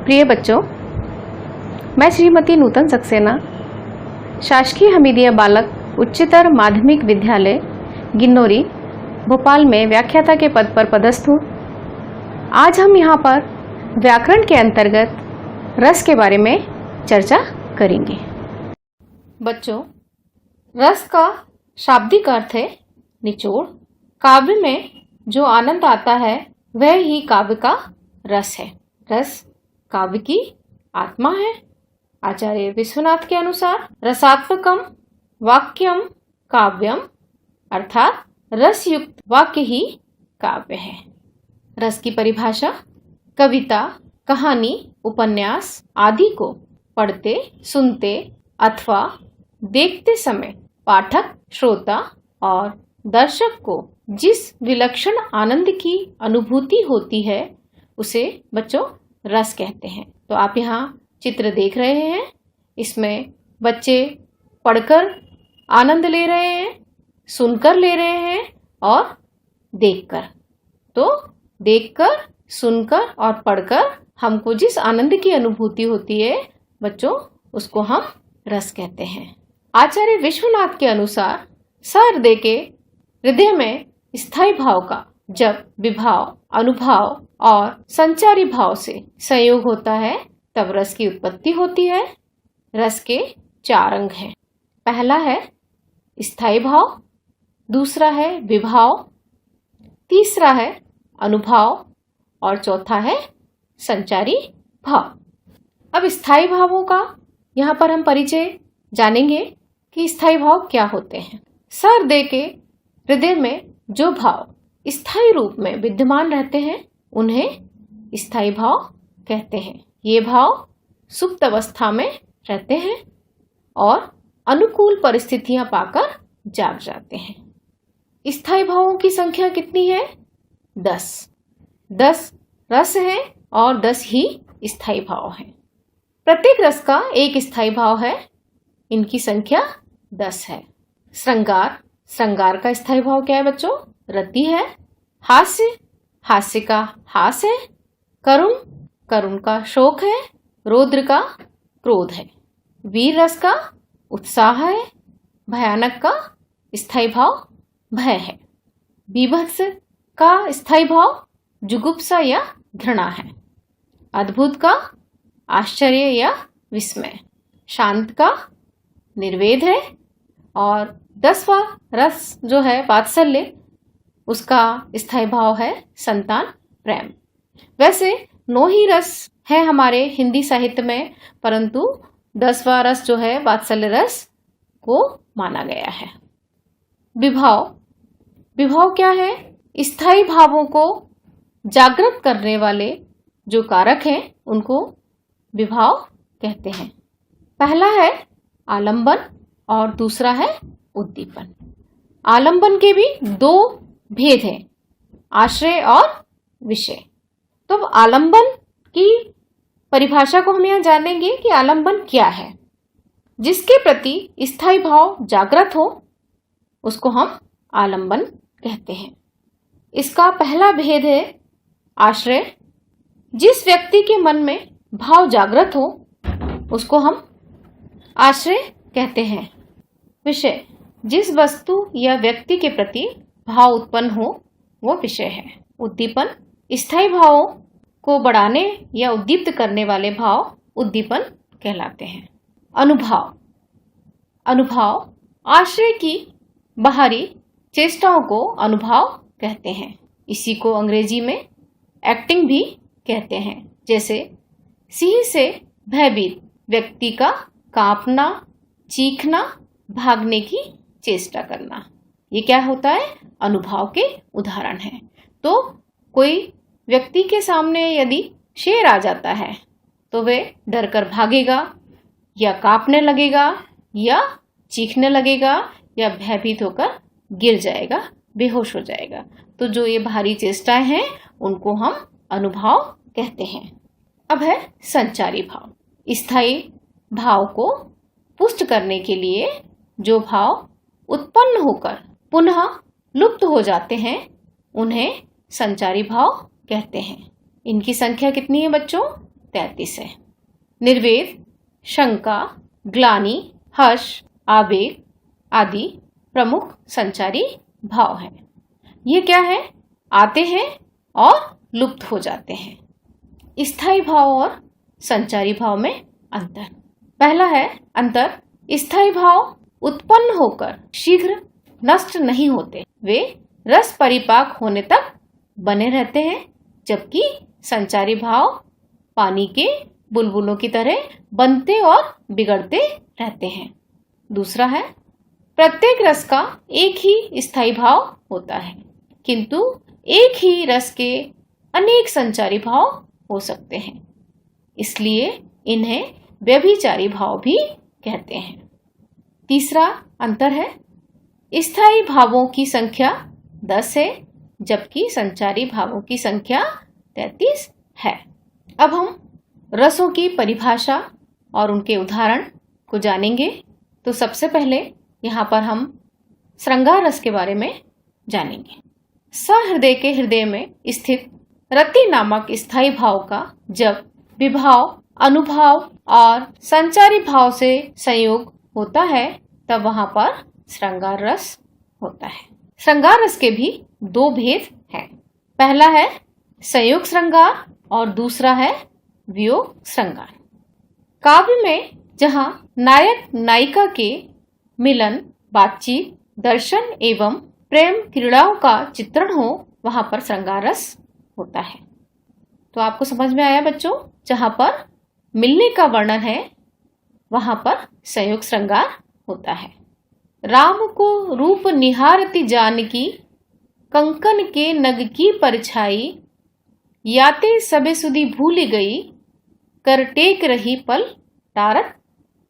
प्रिय बच्चों, मैं श्रीमती नूतन सक्सेना शासकीय हमीदिया बालक उच्चतर माध्यमिक विद्यालय गिन्नौरी भोपाल में व्याख्याता के पद पर पदस्थ हूँ। आज हम यहाँ पर व्याकरण के अंतर्गत रस के बारे में चर्चा करेंगे। बच्चों, रस का शाब्दिक अर्थ है निचोड़। काव्य में जो आनंद आता है वह ही काव्य का रस है। रस काव्य की आत्मा है। आचार्य विश्वनाथ के अनुसार रसात्मकम वाक्यम काव्यम, अर्थात रस युक्त वाक्य ही काव्य है। रस की परिभाषा कविता, कहानी, उपन्यास आदि को पढ़ते, सुनते अथवा देखते समय पाठक, श्रोता और दर्शक को जिस विलक्षण आनंद की अनुभूति होती है उसे बच्चों रस कहते हैं। तो आप यहाँ चित्र देख रहे हैं, इसमें बच्चे पढ़कर आनंद ले रहे हैं, सुनकर ले रहे हैं और देखकर। तो देखकर, सुनकर और पढ़कर हमको जिस आनंद की अनुभूति होती है बच्चों, उसको हम रस कहते हैं। आचार्य विश्वनाथ के अनुसार सहृदय के हृदय में स्थायी भाव का जब विभाव, अनुभाव और संचारी भाव से संयोग होता है तब रस की उत्पत्ति होती है। रस के 4 अंग हैं। पहला है स्थायी भाव, दूसरा है विभाव, तीसरा है अनुभाव और चौथा है संचारी भाव। अब स्थायी भावों का यहाँ पर हम परिचय जानेंगे कि स्थायी भाव क्या होते हैं। सहृदय के हृदय में जो भाव स्थायी रूप में विद्यमान रहते हैं उन्हें स्थायी भाव कहते हैं। ये भाव सुप्त अवस्था में रहते हैं और अनुकूल परिस्थितियां पाकर जाग जाते हैं। स्थायी भावों की संख्या कितनी है? 10। 10 रस हैं और 10 ही स्थायी भाव हैं। प्रत्येक रस का एक स्थायी भाव है। इनकी संख्या 10 है। श्रृंगार, श्रृंगार का स्थायी भाव क्या है बच्चों? रति है। हास्य, हास्य का हास है। करुण, करुण का शोक है। रौद्र का क्रोध है। वीर रस का उत्साह है। भयानक का स्थायी भाव भय है। बीभत्स का स्थायी भाव जुगुप्सा या घृणा है। अद्भुत का आश्चर्य या विस्मय। शांत का निर्वेद है। और 10वां रस जो है वात्सल्य, उसका स्थायी भाव है संतान प्रेम। वैसे 9 ही रस है हमारे हिंदी साहित्य में, परंतु 10वां रस जो है वात्सल्य रस को माना गया है। विभाव, विभाव क्या है? स्थायी भावों को जागृत करने वाले जो कारक हैं उनको विभाव कहते हैं। पहला है आलंबन और दूसरा है उद्दीपन। आलंबन के भी 2 भेद हैं, आश्रय और विषय। तो आलंबन की परिभाषा को हम यहाँ जानेंगे कि आलंबन क्या है। जिसके प्रति स्थायी भाव जागृत हो उसको हम आलंबन कहते हैं। इसका पहला भेद है आश्रय। जिस व्यक्ति के मन में भाव जागृत हो उसको हम आश्रय कहते हैं। विषय, जिस वस्तु या व्यक्ति के प्रति भाव उत्पन्न हो वो विषय है। उद्दीपन, स्थायी भावों को बढ़ाने या उद्दीप्त करने वाले भाव उद्दीपन कहलाते हैं। अनुभाव, अनुभाव आश्रय की बाहरी चेष्टाओं को अनुभाव कहते हैं। इसी को अंग्रेजी में एक्टिंग भी कहते हैं। जैसे सिंह से भयभीत व्यक्ति का कांपना, चीखना, भागने की चेष्टा करना, ये क्या होता है? अनुभाव के उदाहरण हैं। तो कोई व्यक्ति के सामने यदि शेर आ जाता है तो वे डरकर भागेगा या कांपने लगेगा या चीखने लगेगा या भयभीत होकर गिर जाएगा, बेहोश हो जाएगा। तो जो ये भारी चेष्टाएं हैं उनको हम अनुभाव कहते हैं। अब है संचारी भाव। स्थायी भाव को पुष्ट करने के लिए जो भाव उत्पन्न होकर पुनः लुप्त हो जाते हैं उन्हें संचारी भाव कहते हैं। इनकी संख्या कितनी है बच्चों? 33 है। निर्वेद, शंका, ग्लानि, हर्ष, आवेग आदि प्रमुख संचारी भाव हैं। ये क्या है? आते हैं और लुप्त हो जाते हैं। स्थायी भाव और संचारी भाव में अंतर। पहला है अंतर, स्थायी भाव उत्पन्न होकर शीघ्र नष्ट नहीं होते, वे रस परिपाक होने तक बने रहते हैं, जबकि संचारी भाव पानी के बुलबुलों की तरह बनते और बिगड़ते रहते हैं। दूसरा है, प्रत्येक रस का एक ही स्थायी भाव होता है, किंतु एक ही रस के अनेक संचारी भाव हो सकते हैं, इसलिए इन्हें व्यभिचारी भाव भी कहते हैं। तीसरा अंतर है, स्थायी भावों की संख्या 10 है, जबकि संचारी भावों की संख्या 33 है। अब हम रसों की परिभाषा और उनके उदाहरण को जानेंगे। तो सबसे पहले यहाँ पर हम श्रृंगार रस के बारे में जानेंगे। सहृदय के हृदय में स्थित रति नामक स्थायी भाव का जब विभाव, अनुभाव और संचारी भाव से संयोग होता है, तब वहां पर श्रृंगार रस होता है। श्रृंगार रस के भी दो भेद हैं। पहला है संयोग श्रृंगार और दूसरा है वियोग श्रृंगार। काव्य में जहाँ नायक नायिका के मिलन, बातचीत, दर्शन एवं प्रेम क्रीड़ाओं का चित्रण हो, वहां पर श्रृंगार रस होता है। तो आपको समझ में आया बच्चों? जहां पर मिलने का वर्णन है, वहां पर संयोग श्रृंगार होता है। राम को रूप निहारती जानकी, कंकन के नग की परछाई, याते सबे सुधी भूल गई, कर टेक रही पल टारत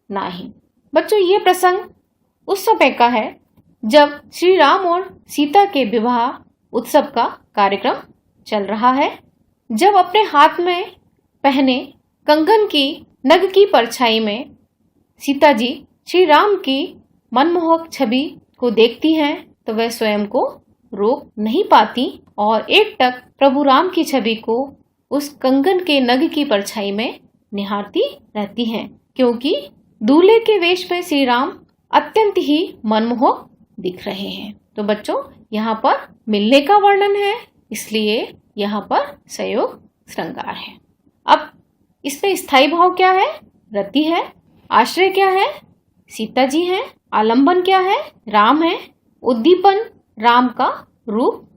नाही। बच्चों, ये प्रसंग उस समय का है जब श्री राम और सीता के विवाह उत्सव का कार्यक्रम चल रहा है। जब अपने हाथ में पहने कंगन की नग की परछाई में सीता जी श्री राम की मनमोहक छवि को देखती हैं, तो वह स्वयं को रोक नहीं पाती और एकटक प्रभु राम की छवि को उस कंगन के नग की परछाई में निहारती रहती हैं, क्योंकि दूल्हे के वेश में श्री राम अत्यंत ही मनमोहक दिख रहे हैं। तो बच्चों, यहाँ पर मिलने का वर्णन है, इसलिए यहाँ पर संयोग श्रृंगार है। अब इसमें स्थायी भाव क्या है? रति है। आश्रय क्या है? सीता जी हैं। आलंबन क्या है? राम है। उद्दीपन राम का रूप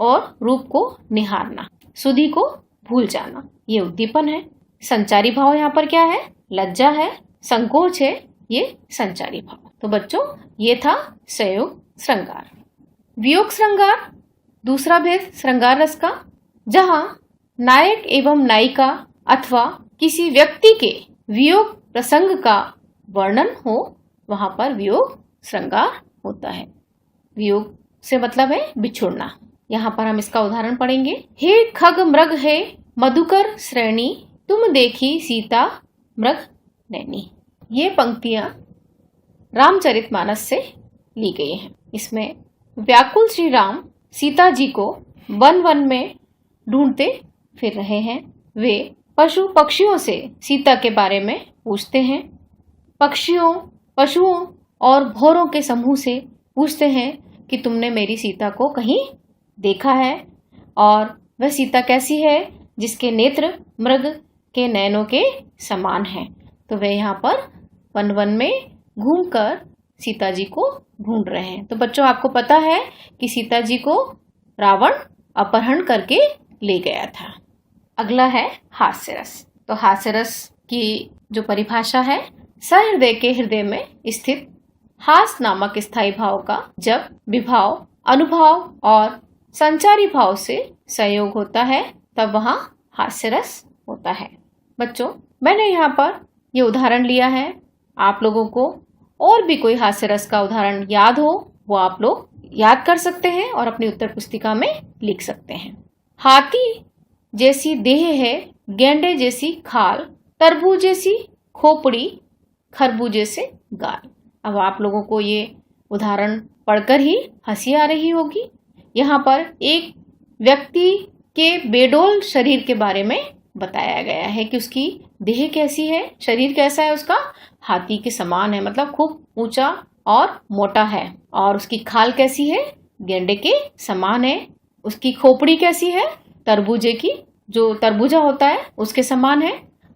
और रूप को निहारना, सुधि को भूल जाना, ये उद्दीपन है। संचारी भाव यहाँ पर क्या है? लज्जा है, संकोच है, ये संचारी भाव। तो बच्चों, ये था संयोग श्रृंगार। वियोग श्रृंगार दूसरा भेद श्रृंगार रस का, जहाँ नायक एवं नायिका अथवा किसी व्यक्ति के वियोग प्रसंग का वर्णन हो, वहां पर वियोग श्रृंगार होता है। वियोग से मतलब है बिछुड़ना। यहाँ पर हम इसका उदाहरण पढ़ेंगे। हे खग मृग है मधुकर श्रेणी, तुम देखी सीता मृग नैनी। ये पंक्तियां रामचरितमानस से ली गई हैं। इसमें व्याकुल श्री राम सीता जी को वन वन में ढूंढते फिर रहे हैं। वे पशु पक्षियों से सीता के बारे में पूछते हैं। पक्षियों, पशुओं और भौरों के समूह से पूछते हैं कि तुमने मेरी सीता को कहीं देखा है, और वह सीता कैसी है जिसके नेत्र मृग के नैनों के समान हैं। तो वे यहाँ पर वन वन में घूमकर सीता जी को ढूंढ रहे हैं। तो बच्चों, आपको पता है कि सीता जी को रावण अपहरण करके ले गया था। अगला है हास्य रस। तो हास्य रस की जो परिभाषा है, सहृदय के हृदय में स्थित हास नामक स्थायी भाव का जब विभाव, अनुभाव और संचारी भाव से संयोग होता है, तब वहां हास्य रस होता है। बच्चों, मैंने यहाँ पर ये उदाहरण लिया है। आप लोगों को और भी कोई हास्य रस का उदाहरण याद हो, वो आप लोग याद कर सकते हैं और अपनी उत्तर पुस्तिका में लिख सकते हैं। हाथी जैसी देह है, गेंडे जैसी खाल, तरबूज जैसी खोपड़ी, खरबूजे से गाल। अब आप लोगों को ये उदाहरण पढ़कर ही हंसी आ रही होगी। यहाँ पर एक व्यक्ति के बेडौल शरीर के बारे में बताया गया है कि उसकी देह कैसी है, शरीर कैसा है उसका, हाथी के समान है, मतलब खूब ऊंचा और मोटा है। और उसकी खाल कैसी है, गेंडे के समान है। उसकी खोपड़ी कैसी है, तरबूजे की, जो तरबूजा होता है उसके समान है।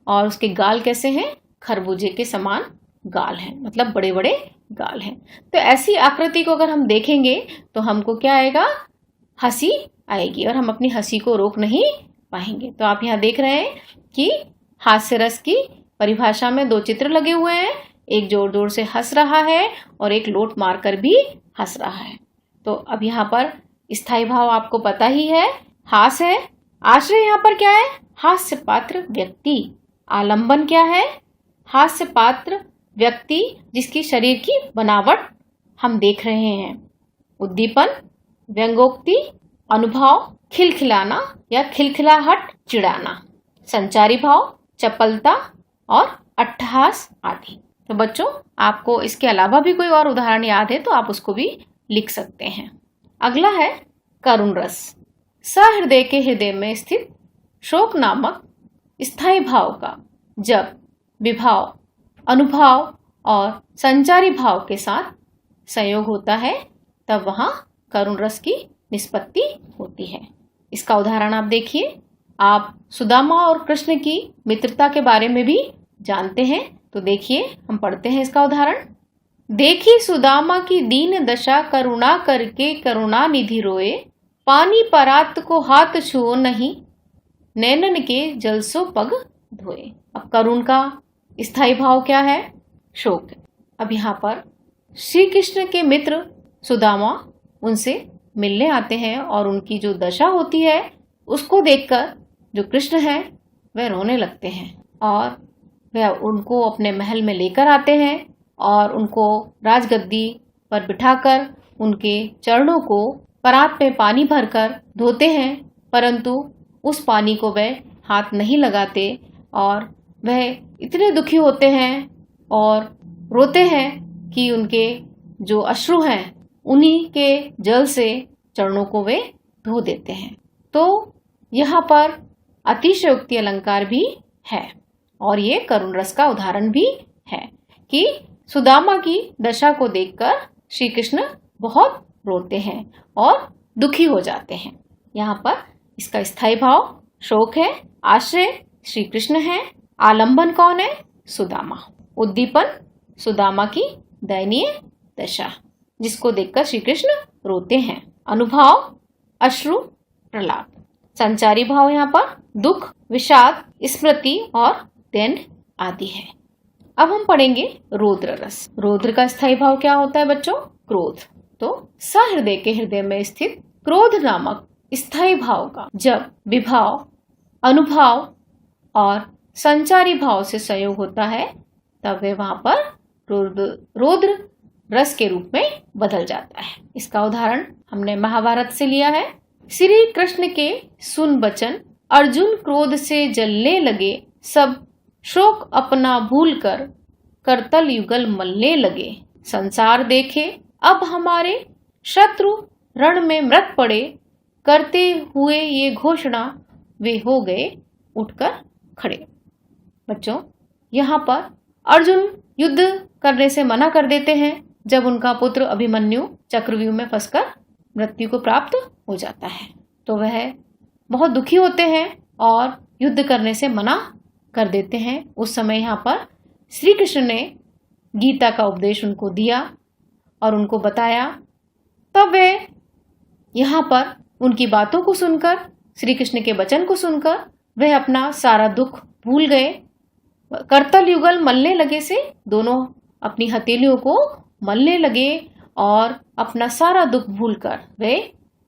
और उसके गाल कैसे हैं, खरबूजे के समान गाल हैं, मतलब बड़े बड़े गाल हैं। तो ऐसी आकृति को अगर हम देखेंगे तो हमको क्या आएगा, हंसी आएगी, और हम अपनी हंसी को रोक नहीं पाएंगे। तो आप यहाँ देख रहे हैं कि हास्य रस की परिभाषा में दो चित्र लगे हुए हैं, एक जोर जोर से हंस रहा है और एक लोट मारकर भी हंस रहा है। तो अब यहाँ पर स्थायी भाव आपको पता ही है, हास है। आश्रय यहाँ पर क्या है, हास्य पात्र व्यक्ति। आलंबन क्या है, हास्य पात्र व्यक्ति जिसकी शरीर की बनावट हम देख रहे हैं। उद्दीपन, व्यंग्योक्ति, अनुभव, खिलखिलाना या खिलखिलाहट, चिढ़ाना। संचारी भाव, चपलता और अट्टहास आदि। तो बच्चों, आपको इसके अलावा भी कोई और उदाहरण याद है तो आप उसको भी लिख सकते हैं। अगला है करुण रस। सहृदय के हृदय में स्थित शोक नामक स्थायी भाव का जब विभाव, अनुभाव और संचारी भाव के साथ संयोग होता है तब वहां करुण रस की निष्पत्ति होती है। इसका उदाहरण आप देखिए। आप सुदामा और कृष्ण की मित्रता के बारे में भी जानते हैं, तो देखिए हम पढ़ते हैं इसका उदाहरण। देखी सुदामा की दीन दशा, करुणा करके करुणा निधि रोए, पानी परात को हाथ छुओ नहीं, नैनन के जलसो पग धोए। अब करुण का स्थायी भाव क्या है, शोक। अब यहाँ पर श्री कृष्ण के मित्र सुदामा उनसे मिलने आते हैं और उनकी जो दशा होती है उसको देखकर जो कृष्ण है वह रोने लगते हैं और वह उनको अपने महल में लेकर आते हैं और उनको राजगद्दी पर बिठाकर उनके चरणों को परात में पानी भरकर धोते हैं, परंतु उस पानी को वह हाथ नहीं लगाते और वह इतने दुखी होते हैं और रोते हैं कि उनके जो अश्रु हैं उन्हीं के जल से चरणों को वे धो देते हैं। तो यहाँ पर अतिशयोक्ति अलंकार भी है और ये करुण रस का उदाहरण भी है कि सुदामा की दशा को देखकर श्री कृष्ण बहुत रोते हैं और दुखी हो जाते हैं। यहाँ पर इसका स्थायी भाव शोक है, आश्रय श्री कृष्ण है, आलंबन कौन है, सुदामा। उद्दीपन, सुदामा की दयनीय दशा जिसको देखकर श्री कृष्ण रोते हैं। अनुभाव, अश्रु, प्रलाप। संचारी भाव यहाँ पर दुख, विषाद, स्मृति और दंड आदि है। अब हम पढ़ेंगे रौद्र रस। रौद्र का स्थायी भाव क्या होता है बच्चों, क्रोध। तो सहृदय के हृदय में स्थित क्रोध नामक स्थायी भाव का जब विभाव, अनुभाव और संचारी भाव से संयोग होता है तब वे वहां पर रौद्र रस के रूप में बदल जाता है। इसका उदाहरण हमने महाभारत से लिया है। श्री कृष्ण के सुन बचन, अर्जुन क्रोध से जलने लगे, सब शोक अपना भूल कर करतल युगल मलने लगे। संसार देखे अब हमारे शत्रु रण में मृत पड़े, करते हुए ये घोषणा वे हो गए उठकर खड़े। बच्चों, यहाँ पर अर्जुन युद्ध करने से मना कर देते हैं जब उनका पुत्र अभिमन्यु चक्रव्यूह में फंसकर मृत्यु को प्राप्त हो जाता है। तो वह बहुत दुखी होते हैं और युद्ध करने से मना कर देते हैं। उस समय यहाँ पर श्री कृष्ण ने गीता का उपदेश उनको दिया और उनको बताया। तब वे यहाँ पर उनकी बातों को सुनकर, श्री कृष्ण के वचन को सुनकर वह अपना सारा दुख भूल गए। करतल युगल मलने लगे से दोनों अपनी हथेलियों को मलने लगे और अपना सारा दुख भूलकर वे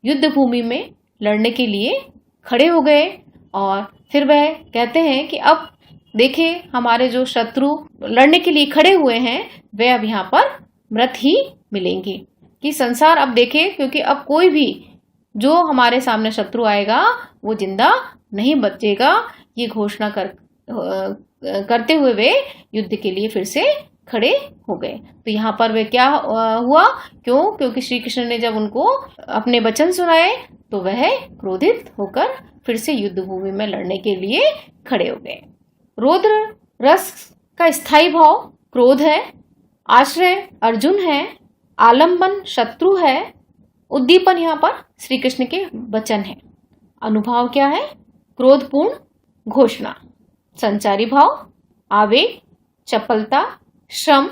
युद्ध भूमि में लड़ने के लिए खड़े हो गए। और फिर वह कहते हैं कि अब देखें हमारे जो शत्रु लड़ने के लिए खड़े हुए हैं वे अब यहाँ पर मृत ही मिलेंगे, कि संसार अब देखे, क्योंकि अब कोई भी जो हमारे सामने शत्रु आएगा वो जिंदा नहीं बचेगा। ये घोषणा करते हुए वे युद्ध के लिए फिर से खड़े हो गए। तो यहाँ पर वे क्या हुआ, क्योंकि श्री कृष्ण ने जब उनको अपने वचन सुनाए तो वह क्रोधित होकर फिर से युद्ध भूमि में लड़ने के लिए खड़े हो गए। रौद्र रस का स्थायी भाव क्रोध है, आश्रय अर्जुन है, आलंबन शत्रु है, उद्दीपन यहाँ पर श्री कृष्ण के वचन है। अनुभाव क्या है? क्रोधपूर्ण घोषणा। संचारी भाव आवेग, चपलता, श्रम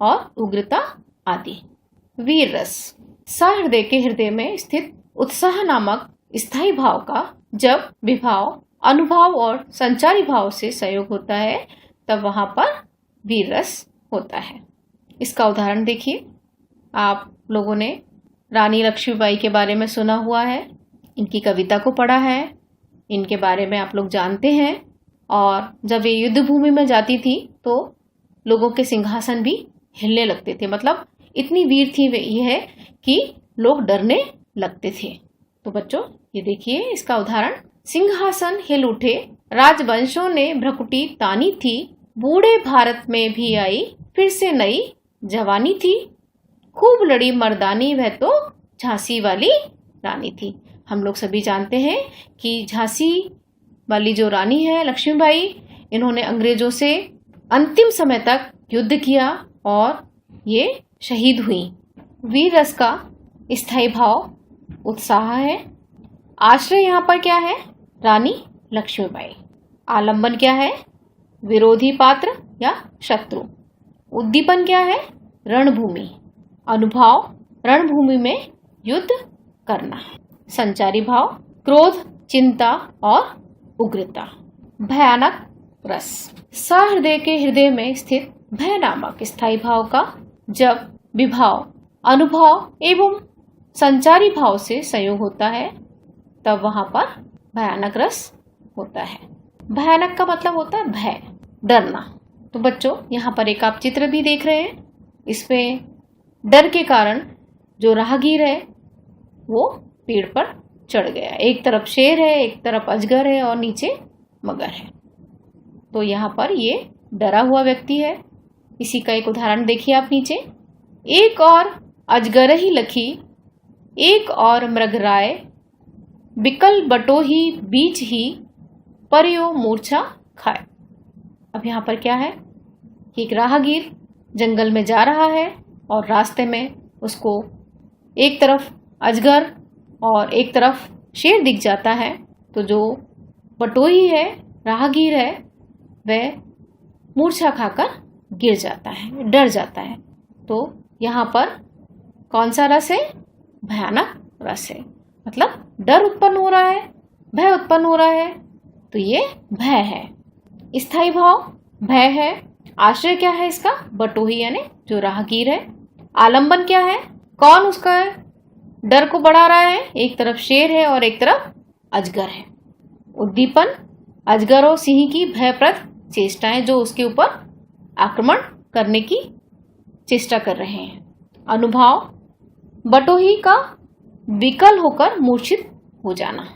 और उग्रता आदि। वीर रस सहृदय के हृदय में स्थित उत्साह नामक स्थायी भाव का जब विभाव, अनुभाव और संचारी भाव से संयोग होता है तब वहां पर वीर रस होता है। इसका उदाहरण देखिए। आप लोगों ने रानी लक्ष्मीबाई के बारे में सुना हुआ है, इनकी कविता को पढ़ा है, इनके बारे में आप लोग जानते हैं। और जब ये युद्ध भूमि में जाती थी तो लोगों के सिंहासन भी हिलने लगते थे, मतलब इतनी वीर थी वे ये कि लोग डरने लगते थे। तो बच्चों ये देखिए इसका उदाहरण। सिंहासन हिल उठे, राजवंशों ने भ्रकुटी तानी थी, बूढ़े भारत में भी आई फिर से नई जवानी थी, खूब लड़ी मर्दानी वह तो झांसी वाली रानी थी। हम लोग सभी जानते हैं कि झांसी वाली जो रानी है लक्ष्मीबाई, इन्होंने अंग्रेजों से अंतिम समय तक युद्ध किया और ये शहीद हुई। वीर रस का स्थायी भाव उत्साह है। आश्रय यहाँ पर क्या है? रानी लक्ष्मीबाई। आलंबन क्या है? विरोधी पात्र या शत्रु। उद्दीपन क्या है? रणभूमि। अनुभाव रणभूमि में युद्ध करना। संचारी भाव क्रोध, चिंता और उग्रता। भयानक रस सहृदय के हृदय में स्थित भय नामक स्थायी भाव का जब विभाव, अनुभाव एवं संचारी भाव से संयोग होता है तब वहां पर भयानक रस होता है। भयानक का मतलब होता है भय, डरना। तो बच्चों यहाँ पर एक आप चित्र भी देख रहे हैं। इसमें डर के कारण जो राहगीर है वो पेड़ पर चढ़ गया। एक तरफ शेर है, एक तरफ अजगर है और नीचे मगर है। तो यहाँ पर ये डरा हुआ व्यक्ति है। इसी का एक उदाहरण देखिए आप नीचे। एक और अजगर ही लखी, एक और मृगराय, बिकल बटो ही बीच ही, परियो मूर्छा खाए। अब यहाँ पर क्या है कि एक राहगीर जंगल में जा रहा है और रास्ते में उसको एक तरफ अजगर और एक तरफ शेर दिख जाता है। तो जो बटोही है, राहगीर है, वह मूर्छा खाकर गिर जाता है, डर जाता है। तो यहाँ पर कौन सा रस है? भयानक रस है, मतलब डर उत्पन्न हो रहा है, भय उत्पन्न हो रहा है। तो ये भय है। स्थायी भाव भय है। आश्रय क्या है इसका? बटोही यानी जो राहगीर है। आलंबन क्या है? कौन उसका डर को बढ़ा रहा है? एक तरफ शेर है और एक तरफ अजगर है। उद्दीपन अजगर और सिंह की भयप्रद चेष्टाएं जो उसके ऊपर आक्रमण करने की चेष्टा कर रहे हैं। अनुभाव बटोही का विकल होकर मूर्छित हो जाना,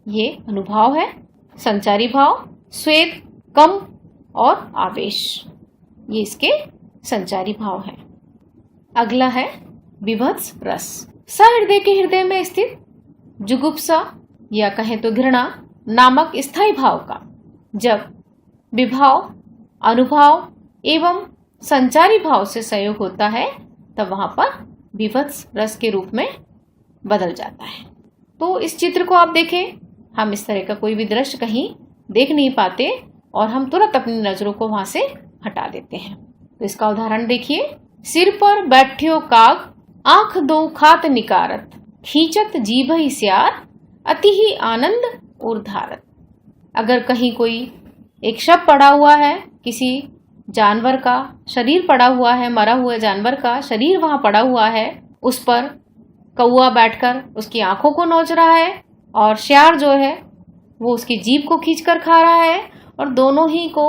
ये अनुभाव है। संचारी भाव स्वेद, कंप और आवेश, ये इसके संचारी भाव है। अगला है विभत्स रस। सहृदय के हृदय में स्थित जुगुप्सा या कहें तो घृणा नामक स्थायी भाव का जब विभाव, अनुभाव एवं संचारी भाव से संयोग होता है तब वहां पर विभत्स रस के रूप में बदल जाता है। तो इस चित्र को आप देखें, हम इस तरह का कोई भी दृश्य कहीं देख नहीं पाते और हम तुरंत अपनी नजरों को वहां से हटा देते हैं। तो इसका उदाहरण देखिए। सिर पर बैठ्यो काग, आंख दो खात निकारत, खींचत जीभ ही स्यार, अति ही आनंद उर्धारत। अगर कहीं कोई एक शव पड़ा हुआ है, किसी जानवर का शरीर पड़ा हुआ है, मरा हुआ जानवर का शरीर वहां पड़ा हुआ है, उस पर कौआ बैठकर उसकी आंखों को नोच रहा है और श्यार जो है वो उसकी जीभ को खींचकर खा रहा है और दोनों ही को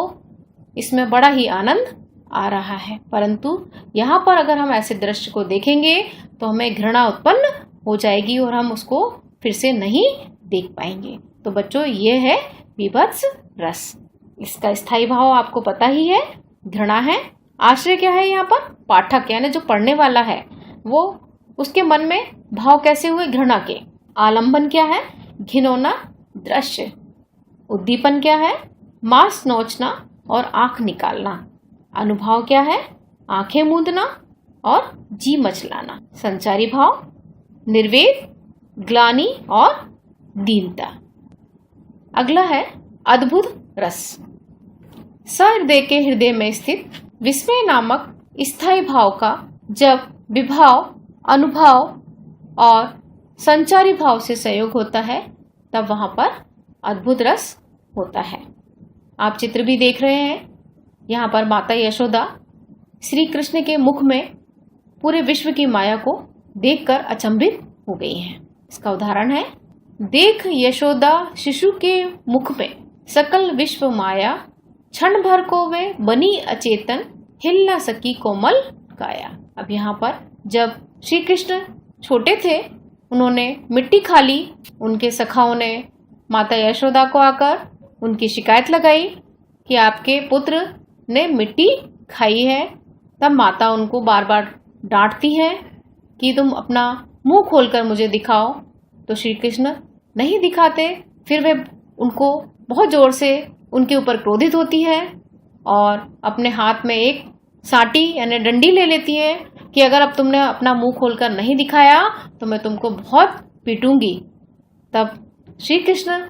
इसमें बड़ा ही आनंद आ रहा है। परंतु यहाँ पर अगर हम ऐसे दृश्य को देखेंगे तो हमें घृणा उत्पन्न हो जाएगी और हम उसको फिर से नहीं देख पाएंगे। तो बच्चों ये है विभत्स रस। इसका स्थायी भाव आपको पता ही है, घृणा है। आश्रय क्या है? यहाँ पर पाठक यानी जो पढ़ने वाला है वो उसके मन में भाव कैसे हुए? घृणा के। आलंबन क्या है? घिनौना दृश्य उद्दीपन क्या है? मांस नोचना और आंख निकालना। अनुभाव क्या है? आंखें मूंदना और जी मचलाना। संचारी भाव निर्वेद, ग्लानि और दीनता। अगला है अद्भुत रस। सहृदय के हृदय में स्थित विस्मय नामक स्थायी भाव का जब विभाव, अनुभाव और संचारी भाव से संयोग होता है तब वहां पर अद्भुत रस होता है। आप चित्र भी देख रहे हैं। यहाँ पर माता यशोदा श्री कृष्ण के मुख में पूरे विश्व की माया को देखकर अचंभित हो गई हैं। इसका उदाहरण है, देख यशोदा शिशु के मुख में सकल विश्व माया, क्षण भर को वे बनी अचेतन, हिल न सकी कोमल काया। अब यहाँ पर जब श्री कृष्ण छोटे थे उन्होंने मिट्टी खा ली। उनके सखाओं ने माता यशोदा को आकर उनकी शिकायत लगाई कि आपके पुत्र ने मिट्टी खाई है। तब माता उनको बार बार डांटती है कि तुम अपना मुंह खोलकर मुझे दिखाओ। तो श्री कृष्ण नहीं दिखाते। फिर वे उनको बहुत जोर से उनके ऊपर क्रोधित होती है और अपने हाथ में एक साटी यानी डंडी ले लेती है कि अगर अब तुमने अपना मुंह खोलकर नहीं दिखाया तो मैं तुमको बहुत पीटूंगी। तब श्री कृष्ण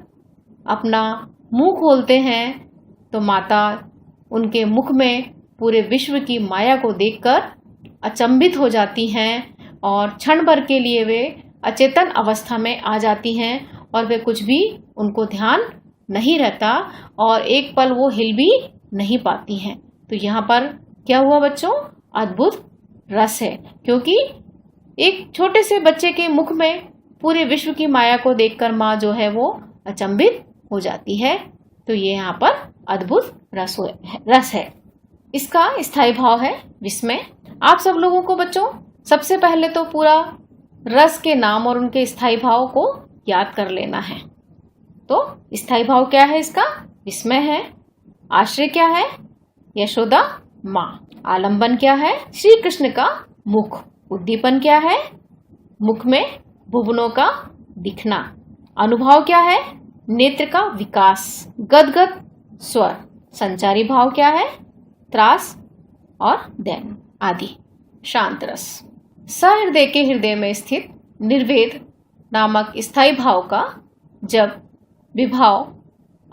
अपना मुंह खोलते हैं तो माता उनके मुख में पूरे विश्व की माया को देखकर अचंभित हो जाती हैं और क्षण भर के लिए वे अचेतन अवस्था में आ जाती हैं और वे कुछ भी उनको ध्यान नहीं रहता और एक पल वो हिल भी नहीं पाती हैं। तो यहाँ पर क्या हुआ बच्चों? अद्भुत रस है, क्योंकि एक छोटे से बच्चे के मुख में पूरे विश्व की माया को देखकर माँ जो है वो अचंभित हो जाती है। तो ये यहाँ पर अद्भुत रस है। इसका स्थायी भाव है विस्मय। आप सब लोगों को बच्चों सबसे पहले तो पूरा रस के नाम और उनके स्थायी भाव को याद कर लेना है। तो स्थायी भाव क्या है इसका? विस्मय है। आश्रय क्या है? यशोदा माँ। आलंबन क्या है? श्री कृष्ण का मुख। उद्दीपन क्या है? मुख में भुवनों का दिखना। अनुभाव क्या है? नेत्र का विकास, गदगद स्वर। संचारी भाव क्या है? त्रास और दैन आदि। शांत रस। सहृदय के हृदय में स्थित निर्वेद नामक स्थायी भाव का जब विभाव,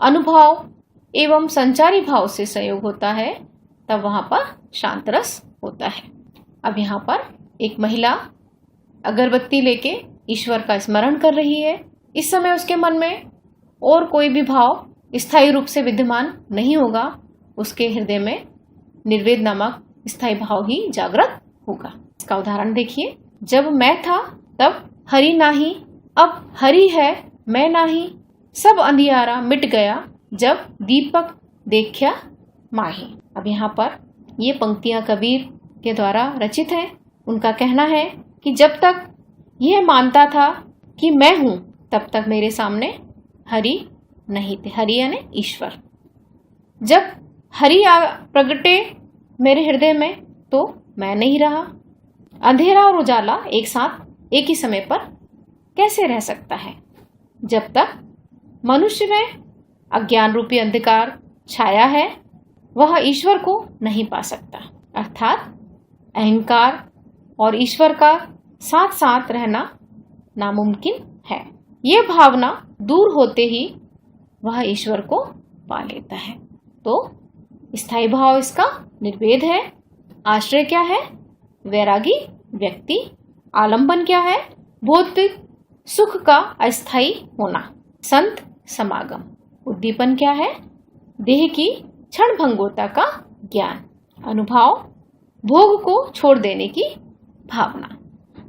अनुभव एवं संचारी भाव से संयोग होता है तब वहां पर शांत रस होता है। अब यहाँ पर एक महिला अगरबत्ती लेके ईश्वर का स्मरण कर रही है। इस समय उसके मन में और कोई भी भाव स्थायी रूप से विद्यमान नहीं होगा। उसके हृदय में निर्वेद नामक स्थायी भाव ही जागृत होगा। इसका उदाहरण देखिए, जब मैं था तब हरि नाही, अब हरि है मैं नाही, सब अंधियारा मिट गया जब दीपक देखा माही। अब यहाँ पर ये पंक्तियां कबीर के द्वारा रचित हैं। उनका कहना है कि जब तक यह मानता था कि मैं हूं तब तक मेरे सामने हरि नहीं थे। हरि यानी ईश्वर। जब हरि प्रगटे मेरे हृदय में तो मैं नहीं रहा। अंधेरा और उजाला एक साथ एक ही समय पर कैसे रह सकता है? जब तक मनुष्य में अज्ञान रूपी अंधकार छाया है वह ईश्वर को नहीं पा सकता। अर्थात अहंकार और ईश्वर का साथ साथ रहना नामुमकिन है। यह भावना दूर होते ही वह ईश्वर को पा लेता है। तो स्थायी भाव इसका निर्वेद है। आश्रय क्या है? वैरागी व्यक्ति। आलंबन क्या है? भौतिक सुख का अस्थायी होना, संत समागम। उद्दीपन क्या है? देह की क्षण भंगुरता का ज्ञान। अनुभाव भोग को छोड़ देने की भावना।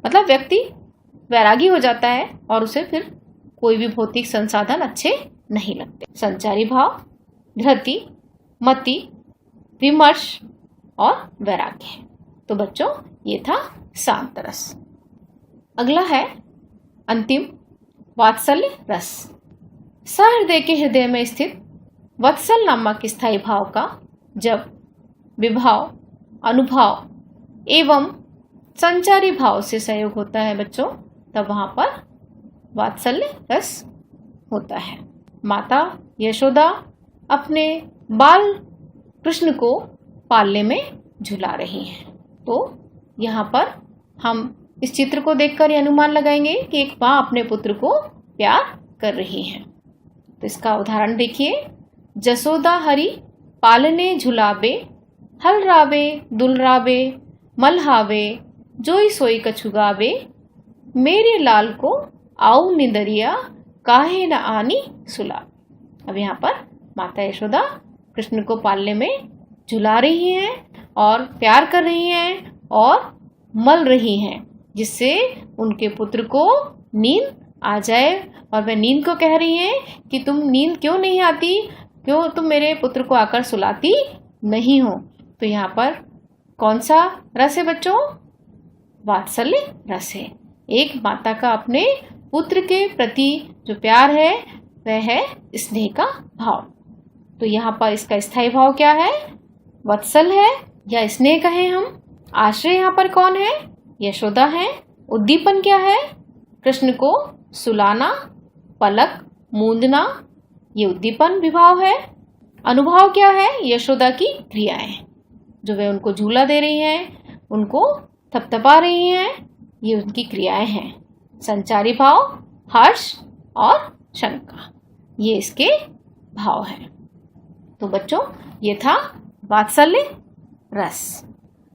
मतलब व्यक्ति वैरागी हो जाता है और उसे फिर कोई भी भौतिक संसाधन अच्छे नहीं लगते। संचारी भाव धृति, मति, विमर्श और वैराग्य। तो बच्चों ये था शांत रस। अगला है अंतिम वात्सल्य रस। सहृदय के हृदय में स्थित वत्सल नामक स्थायी भाव का जब विभाव, अनुभाव एवं संचारी भाव से संयोग होता है बच्चों तब वहां पर वात्सल्य रस होता है। माता यशोदा अपने बाल कृष्ण को पालने में झुला रही हैं। तो यहाँ पर हम इस चित्र को देखकर यह अनुमान लगाएंगे कि एक माँ अपने पुत्र को प्यार कर रही है। तो इसका उदाहरण देखिए। जसोदा हरि पालने झुलावे, हलरावे दुलरावे मलहावे, जोई सोई कछुगावे, मेरे लाल को आऊ निंदरिया, काहे न आनी सुला। अब यहाँ पर माता यशोदा कृष्ण को पालने में झुला रही हैं और प्यार कर रही हैं और मल रही हैं, जिससे उनके पुत्र को नींद आ जाए। और वह नींद को कह रही हैं कि तुम नींद क्यों नहीं आती, क्यों तुम मेरे पुत्र को आकर सुलाती नहीं हो। तो यहाँ पर कौन सा रस है बच्चों? वात्सल्य रस है। एक माता का अपने पुत्र के प्रति जो प्यार है वह है स्नेह का भाव। तो यहाँ पर इसका स्थायी भाव क्या है? वत्सल है या स्नेह कहें हम। आश्रय यहाँ पर कौन है? यशोदा है। उद्दीपन क्या है? कृष्ण को सुलाना, पलक मूंदना, ये उद्दीपन विभाव है। अनुभाव क्या है? यशोदा की क्रियाएं, जो वे उनको झूला दे रही हैं, उनको थपथपा रही हैं, ये उनकी क्रियाएं हैं। संचारी भाव हर्ष और शंका, ये इसके भाव हैं। तो बच्चों ये था वात्सल्य रस।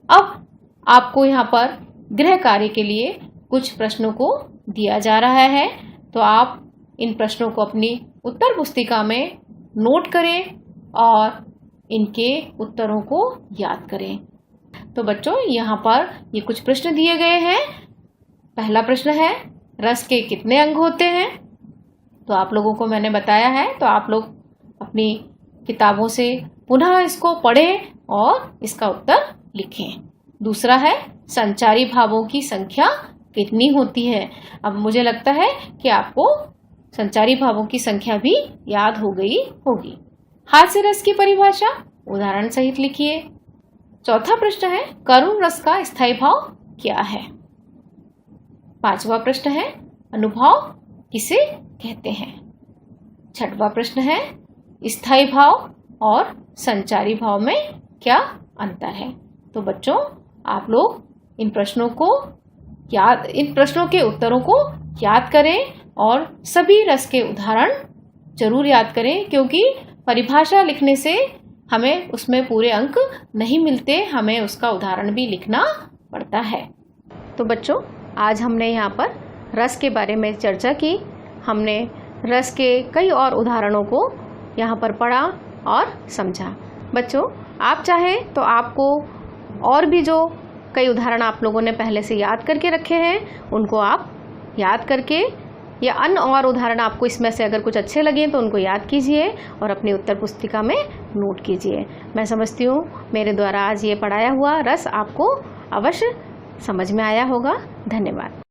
अब आपको यहाँ पर गृह कार्य के लिए कुछ प्रश्नों को दिया जा रहा है, तो आप इन प्रश्नों को अपनी उत्तर पुस्तिका में नोट करें और इनके उत्तरों को याद करें। तो बच्चों यहाँ पर ये कुछ प्रश्न दिए गए हैं। पहला प्रश्न है, रस के कितने अंग होते हैं? तो आप लोगों को मैंने बताया है, तो आप लोग अपनी किताबों से पुनः इसको पढ़ें और इसका उत्तर लिखें। दूसरा है, संचारी भावों की संख्या कितनी होती है? अब मुझे लगता है कि आपको संचारी भावों की संख्या भी याद हो गई होगी। हास्य रस की परिभाषा उदाहरण सहित लिखिए। चौथा प्रश्न है, करुण रस का स्थायी भाव क्या है? पांचवा प्रश्न है, अनुभाव किसे कहते हैं? छठवां प्रश्न है, स्थायी भाव और संचारी भाव में क्या अंतर है? तो बच्चों आप लोग इन प्रश्नों के उत्तरों को याद करें और सभी रस के उदाहरण जरूर याद करें, क्योंकि परिभाषा लिखने से हमें उसमें पूरे अंक नहीं मिलते, हमें उसका उदाहरण भी लिखना पड़ता है। तो बच्चों आज हमने यहाँ पर रस के बारे में चर्चा की। हमने रस के कई और उदाहरणों को यहाँ पर पढ़ा और समझा। बच्चों आप चाहें तो आपको और भी जो कई उदाहरण आप लोगों ने पहले से याद करके रखे हैं उनको आप याद करके, या अन्य और उदाहरण आपको इसमें से अगर कुछ अच्छे लगे तो उनको याद कीजिए और अपनी उत्तर पुस्तिका में नोट कीजिए। मैं समझती हूँ मेरे द्वारा आज ये पढ़ाया हुआ रस आपको अवश्य समझ में आया होगा। धन्यवाद।